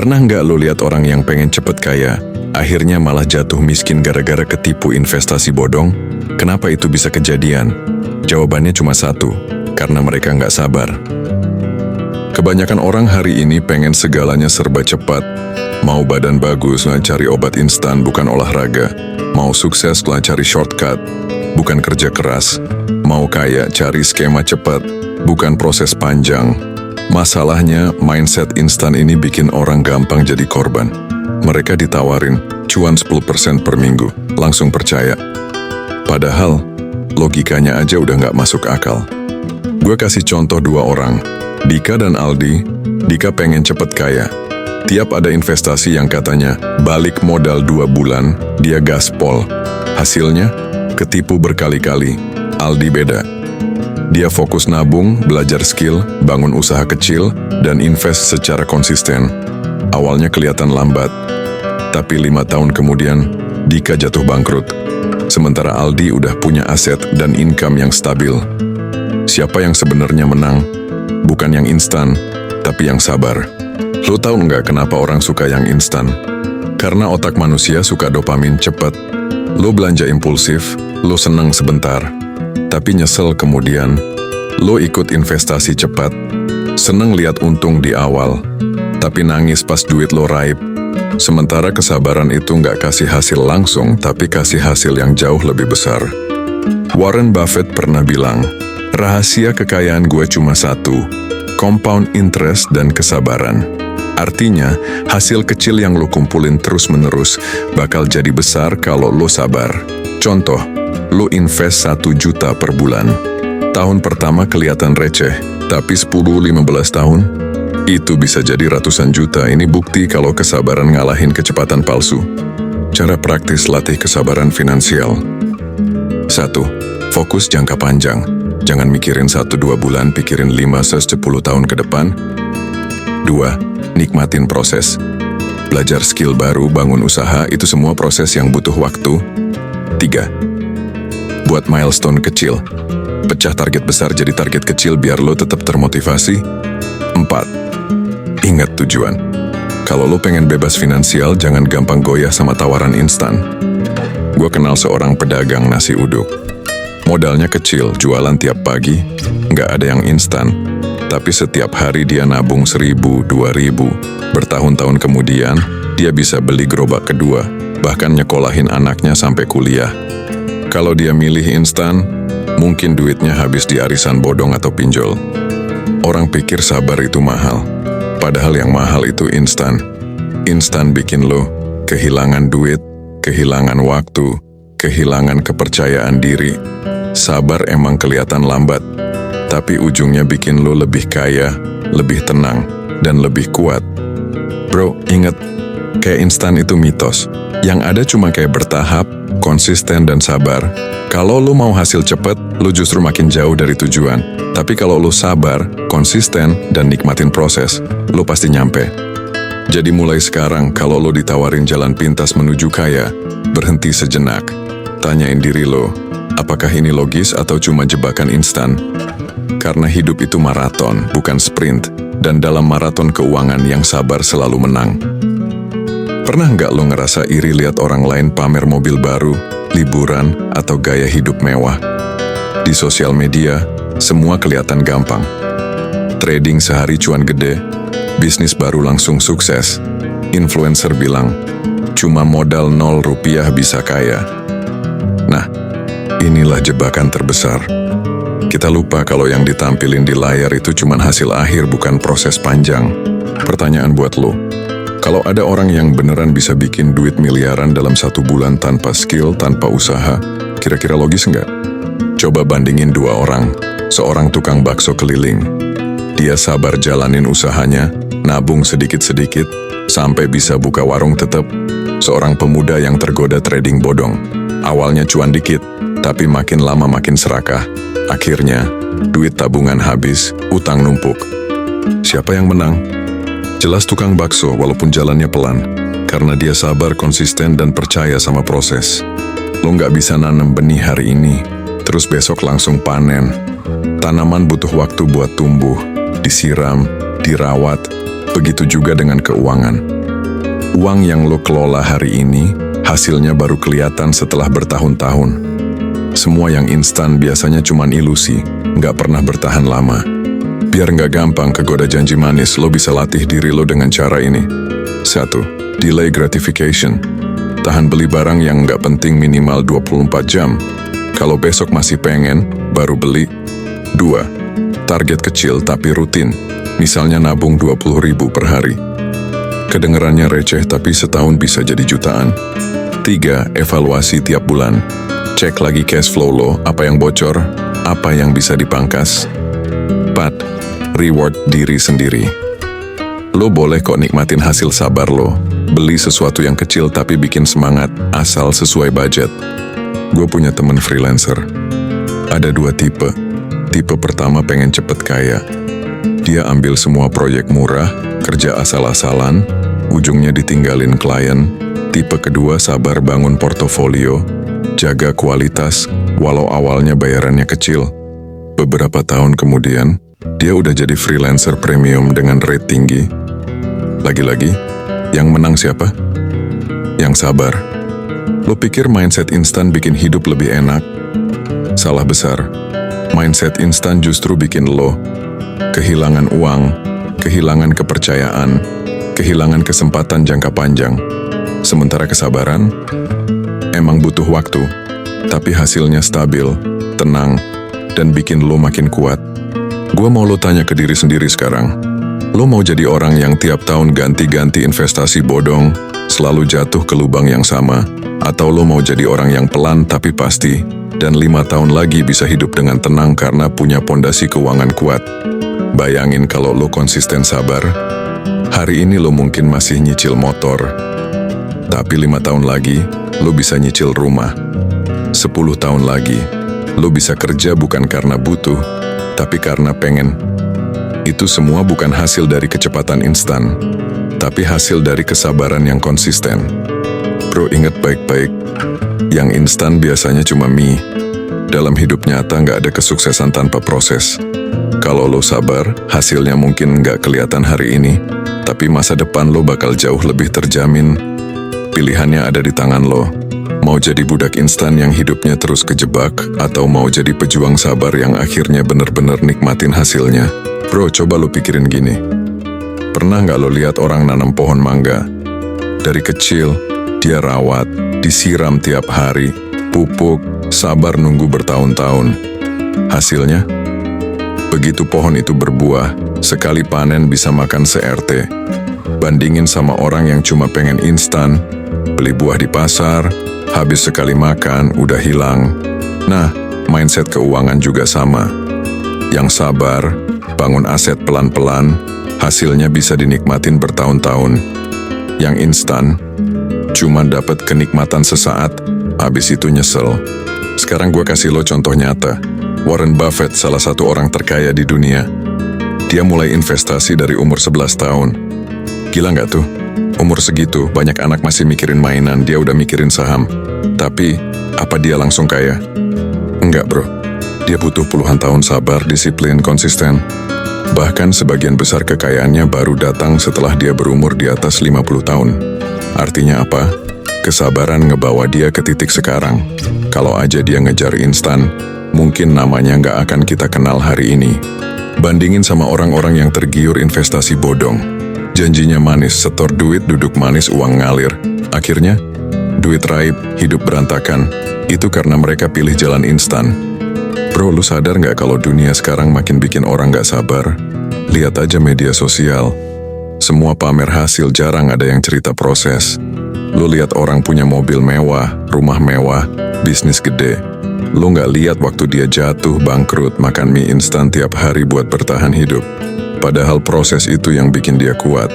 Pernah nggak lo lihat orang yang pengen cepet kaya, akhirnya malah jatuh miskin gara-gara ketipu investasi bodong? Kenapa itu bisa kejadian? Jawabannya cuma satu, karena mereka nggak sabar. Kebanyakan orang hari ini pengen segalanya serba cepat. Mau badan bagus, cari obat instan bukan olahraga. Mau sukses, cari shortcut, bukan kerja keras. Mau kaya, cari skema cepat, bukan proses panjang. Masalahnya, mindset instan ini bikin orang gampang jadi korban. Mereka ditawarin cuan 10% per minggu, langsung percaya. Padahal, logikanya aja udah nggak masuk akal. Gue kasih contoh dua orang, Dika dan Aldi. Dika pengen cepet kaya. Tiap ada investasi yang katanya balik modal 2 bulan, dia gaspol. Hasilnya, ketipu berkali-kali. Aldi beda. Dia fokus nabung, belajar skill, bangun usaha kecil, dan invest secara konsisten. Awalnya kelihatan lambat, tapi 5 tahun kemudian, Dika jatuh bangkrut. Sementara Aldi udah punya aset dan income yang stabil. Siapa yang sebenarnya menang? Bukan yang instan, tapi yang sabar. Lo tahu nggak kenapa orang suka yang instan? Karena otak manusia suka dopamin cepat. Lo belanja impulsif, lo senang sebentar, tapi nyesel kemudian. Lo ikut investasi cepat, seneng lihat untung di awal, tapi nangis pas duit lo raib. Sementara kesabaran itu nggak kasih hasil langsung, tapi kasih hasil yang jauh lebih besar. Warren Buffett pernah bilang, rahasia kekayaan gue cuma satu, compound interest dan kesabaran. Artinya, hasil kecil yang lo kumpulin terus-menerus bakal jadi besar kalau lo sabar. Contoh, lo invest 1 juta per bulan. Tahun pertama kelihatan receh, tapi 10-15 tahun, itu bisa jadi ratusan juta. Ini bukti kalau kesabaran ngalahin kecepatan palsu. Cara praktis latih kesabaran finansial. 1. Fokus jangka panjang. Jangan mikirin 1-2 bulan, pikirin 5-10 tahun ke depan. 2. Nikmatin proses. Belajar skill baru, bangun usaha, itu semua proses yang butuh waktu. 3. Buat milestone kecil. Pecah target besar jadi target kecil biar lo tetap termotivasi. 4. Ingat tujuan. Kalau lo pengen bebas finansial, jangan gampang goyah sama tawaran instan. Gue kenal seorang pedagang nasi uduk. Modalnya kecil, jualan tiap pagi, nggak ada yang instan. Tapi setiap hari dia nabung 1.000, 2.000. Bertahun-tahun kemudian, dia bisa beli gerobak kedua, bahkan nyekolahin anaknya sampai kuliah. Kalau dia milih instan, mungkin duitnya habis di arisan bodong atau pinjol. Orang pikir sabar itu mahal, padahal yang mahal itu instan. Instan bikin lo kehilangan duit, kehilangan waktu, kehilangan kepercayaan diri. Sabar emang kelihatan lambat, tapi ujungnya bikin lo lebih kaya, lebih tenang, dan lebih kuat. Bro, ingat, kayak instan itu mitos. Yang ada cuma kayak bertahap, konsisten, dan sabar. Kalau lo mau hasil cepet, lo justru makin jauh dari tujuan. Tapi kalau lo sabar, konsisten, dan nikmatin proses, lo pasti nyampe. Jadi mulai sekarang, kalau lo ditawarin jalan pintas menuju kaya, berhenti sejenak. Tanyain diri lo, apakah ini logis atau cuma jebakan instan? Karena hidup itu maraton, bukan sprint. Dan dalam maraton keuangan yang sabar selalu menang. Pernah nggak lo ngerasa iri lihat orang lain pamer mobil baru, liburan, atau gaya hidup mewah? Di sosial media, semua kelihatan gampang. Trading sehari cuan gede, bisnis baru langsung sukses. Influencer bilang, cuma modal 0 rupiah bisa kaya. Nah, inilah jebakan terbesar. Kita lupa kalau yang ditampilin di layar itu cuma hasil akhir, bukan proses panjang. Pertanyaan buat lo, kalau ada orang yang beneran bisa bikin duit miliaran dalam 1 bulan tanpa skill, tanpa usaha, kira-kira logis nggak? Coba bandingin 2 orang. Seorang tukang bakso keliling. Dia sabar jalanin usahanya, nabung sedikit-sedikit, sampai bisa buka warung tetap. Seorang pemuda yang tergoda trading bodong. Awalnya cuan dikit, tapi makin lama makin serakah. Akhirnya, duit tabungan habis, utang numpuk. Siapa yang menang? Jelas tukang bakso walaupun jalannya pelan. Karena dia sabar, konsisten, dan percaya sama proses. Lo nggak bisa nanam benih hari ini, terus besok langsung panen. Tanaman butuh waktu buat tumbuh, disiram, dirawat, Begitu juga dengan keuangan. Uang yang lo kelola hari ini, hasilnya baru kelihatan setelah bertahun-tahun. Semua yang instan biasanya cuman ilusi, nggak pernah bertahan lama. Biar nggak gampang kegoda janji manis, lo bisa latih diri lo dengan cara ini. 1. Delay gratification. Tahan beli barang yang nggak penting minimal 24 jam. Kalau besok masih pengen, baru beli. 2. Target kecil tapi rutin. Misalnya nabung 20.000 per hari. Kedengerannya receh tapi setahun bisa jadi jutaan. 3. Evaluasi tiap bulan. Cek lagi cash flow lo, apa yang bocor, apa yang bisa dipangkas. 4. Reward diri sendiri. Lo boleh kok nikmatin hasil sabar lo. Beli sesuatu yang kecil tapi bikin semangat, asal sesuai budget. Gue punya temen freelancer. Ada 2 tipe. Tipe pertama pengen cepet kaya. Dia ambil semua proyek murah, kerja asal-asalan, ujungnya ditinggalin klien. Tipe kedua sabar bangun portofolio, jaga kualitas, walau awalnya bayarannya kecil. Beberapa tahun kemudian, dia udah jadi freelancer premium dengan rate tinggi. Lagi-lagi, yang menang siapa? Yang sabar. Lo pikir mindset instan bikin hidup lebih enak? Salah besar. Mindset instan justru bikin lo kehilangan uang, kehilangan kepercayaan, kehilangan kesempatan jangka panjang. Sementara kesabaran emang butuh waktu, tapi hasilnya stabil, tenang, dan bikin lo makin kuat. Gua mau lo tanya ke diri sendiri sekarang. Lo mau jadi orang yang tiap tahun ganti-ganti investasi bodong, selalu jatuh ke lubang yang sama, atau lo mau jadi orang yang pelan tapi pasti, dan 5 tahun lagi bisa hidup dengan tenang karena punya pondasi keuangan kuat? Bayangin kalau lo konsisten sabar, hari ini lo mungkin masih nyicil motor, tapi 5 tahun lagi, lo bisa nyicil rumah. 10 tahun lagi, lo bisa kerja bukan karena butuh, tapi karena pengen. Itu semua bukan hasil dari kecepatan instan, tapi hasil dari kesabaran yang konsisten. Bro, ingat baik-baik, yang instan biasanya cuma mie. Dalam hidup nyata nggak ada kesuksesan tanpa proses. Kalau lo sabar, hasilnya mungkin nggak kelihatan hari ini, tapi masa depan lo bakal jauh lebih terjamin. Pilihannya ada di tangan lo. Mau jadi budak instan yang hidupnya terus kejebak, atau mau jadi pejuang sabar yang akhirnya bener-bener nikmatin hasilnya? Bro, coba lo pikirin gini. Pernah nggak lo lihat orang nanam pohon mangga? Dari kecil, dia rawat, disiram tiap hari, pupuk, sabar nunggu bertahun-tahun. Hasilnya? Begitu pohon itu berbuah, sekali panen bisa makan se-RT. Bandingin sama orang yang cuma pengen instan, beli buah di pasar, habis sekali makan, udah hilang. Nah, mindset keuangan juga sama. Yang sabar, bangun aset pelan-pelan, hasilnya bisa dinikmatin bertahun-tahun. Yang instan, cuma dapat kenikmatan sesaat, habis itu nyesel. Sekarang gue kasih lo contoh nyata. Warren Buffett, salah satu orang terkaya di dunia. Dia mulai investasi dari umur 11 tahun. Gila nggak tuh? Umur segitu, banyak anak masih mikirin mainan, dia udah mikirin saham. Tapi, apa dia langsung kaya? Enggak bro. Dia butuh puluhan tahun sabar, disiplin, konsisten. Bahkan sebagian besar kekayaannya baru datang setelah dia berumur di atas 50 tahun. Artinya apa? Kesabaran ngebawa dia ke titik sekarang. Kalau aja dia ngejar instan, mungkin namanya nggak akan kita kenal hari ini. Bandingin sama orang-orang yang tergiur investasi bodong. Janjinya manis, setor duit, duduk manis, uang ngalir. Akhirnya, duit raib, hidup berantakan. Itu karena mereka pilih jalan instan. Bro, lu sadar nggak kalau dunia sekarang makin bikin orang nggak sabar? Lihat aja media sosial. Semua pamer hasil, jarang ada yang cerita proses. Lu lihat orang punya mobil mewah, rumah mewah, bisnis gede. Lu nggak lihat waktu dia jatuh, bangkrut, makan mie instan tiap hari buat bertahan hidup. Padahal proses itu yang bikin dia kuat.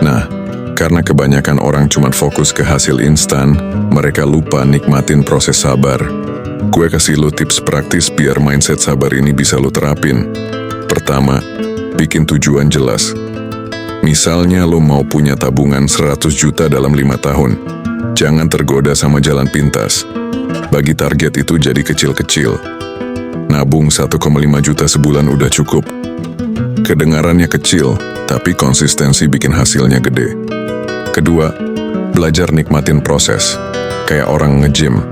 Nah, karena kebanyakan orang cuma fokus ke hasil instan, mereka lupa nikmatin proses sabar. Gue kasih lo tips praktis biar mindset sabar ini bisa lo terapin. Pertama, bikin tujuan jelas. Misalnya lo mau punya tabungan 100 juta dalam 5 tahun. Jangan tergoda sama jalan pintas. Bagi target itu jadi kecil-kecil. Nabung 1,5 juta sebulan udah cukup. Kedengarannya kecil, tapi konsistensi bikin hasilnya gede. Kedua, belajar nikmatin proses. Kayak orang nge-gym.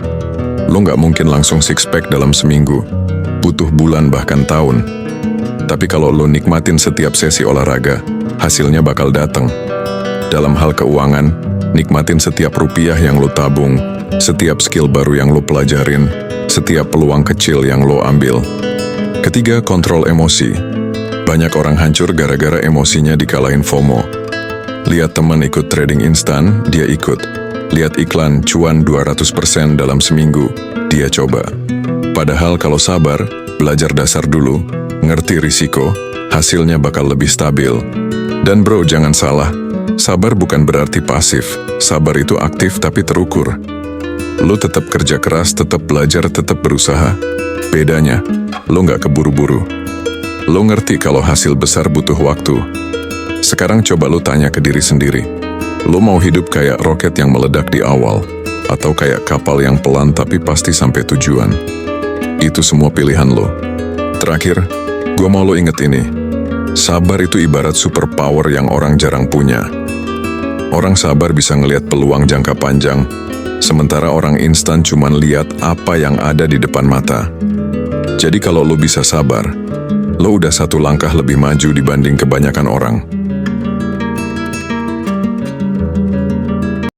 Lo nggak mungkin langsung six pack dalam seminggu. Butuh bulan bahkan tahun. Tapi kalau lo nikmatin setiap sesi olahraga, hasilnya bakal datang. Dalam hal keuangan, nikmatin setiap rupiah yang lo tabung, setiap skill baru yang lo pelajarin, setiap peluang kecil yang lo ambil. Ketiga, kontrol emosi. Banyak orang hancur gara-gara emosinya dikalahin FOMO. Lihat teman ikut trading instan, dia ikut. Lihat iklan cuan 200% dalam seminggu, dia coba. Padahal kalau sabar, belajar dasar dulu, ngerti risiko, hasilnya bakal lebih stabil. Dan bro, jangan salah, sabar bukan berarti pasif. Sabar itu aktif tapi terukur. Lo tetap kerja keras, tetap belajar, tetap berusaha. Bedanya, lo nggak keburu-buru. Lo ngerti kalau hasil besar butuh waktu. Sekarang coba lo tanya ke diri sendiri. Lo mau hidup kayak roket yang meledak di awal, atau kayak kapal yang pelan tapi pasti sampai tujuan? Itu semua pilihan lo. Terakhir, gue mau lo inget ini. Sabar itu ibarat superpower yang orang jarang punya. Orang sabar bisa ngelihat peluang jangka panjang, sementara orang instan cuman lihat apa yang ada di depan mata. Jadi kalau lo bisa sabar, lo udah satu langkah lebih maju dibanding kebanyakan orang.